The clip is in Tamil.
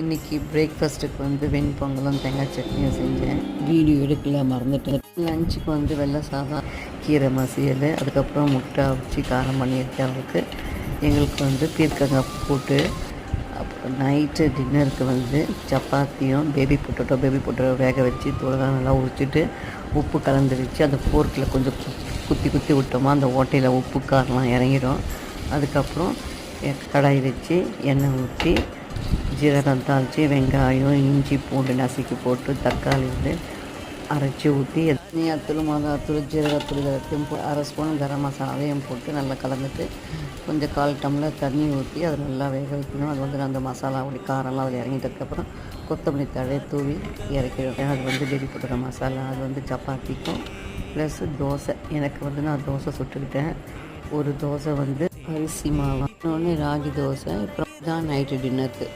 இன்றைக்கி பிரேக்ஃபாஸ்ட்டுக்கு வந்து வெண்பொங்கலும் தேங்காய் சட்னியும் செஞ்சேன். வீடியோ எடுக்கல, மறந்துட்டேன். லஞ்சுக்கு வந்து வெள்ளை சாதம், கீரை மசியல், அதுக்கப்புறம் முட்டை அவிச்சு காரம் பண்ணியிருக்கேன் அவருக்கு. எங்களுக்கு வந்து பீர்க்கங்காய் போட்டு. அப்புறம் நைட்டு டின்னருக்கு வந்து சப்பாத்தியும் பேபி பொட்டேட்டோ வேக வச்சு தூளெல்லாம் நல்லா உரிச்சிட்டு உப்பு கலந்து வச்சு அந்த ஃபோர்க்கில் கொஞ்சம் குத்தி விட்டோமா அந்த ஓட்டையில் உப்பு காரெலாம் இறங்கிடும். அதுக்கப்புறம் கடாய் வச்சு எண்ணெய் ஊற்றி ஜீரகம் தாளித்து வெங்காயம் இஞ்சி பூண்டு நசுக்கி போட்டு தக்காளி வந்து அரைச்சி ஊற்றி தனியாத்தூள் மிளகாத்தூள் ஜீரகத்தூள் இதெல்லாத்தையும் அரை ஸ்பூன் கரம் மசாலாவையும் போட்டு நல்லா கலந்துட்டு கொஞ்சம் 1/4 டம்ளர் தண்ணி ஊற்றி அதை நல்லா வேக வைக்கணும். அது வந்து அந்த மசாலாவுடைய காரெல்லாம் அதில் இறங்கிட்டதுக்கப்புறம் கொத்தமல்லி தழையை தூவி இறக்கிடுவேன். அது வந்து பேபி பொட்டேட்டோ மசாலா. அது வந்து சப்பாத்திக்கும் ப்ளஸ் தோசை. எனக்கு வந்து நான் தோசை சுட்டுக்கிட்டேன். ஒரு தோசை வந்து அரிசி மாவு, இன்னொன்று ராகி தோசை. அப்புறம் தான் நைட்டு டின்னருக்கு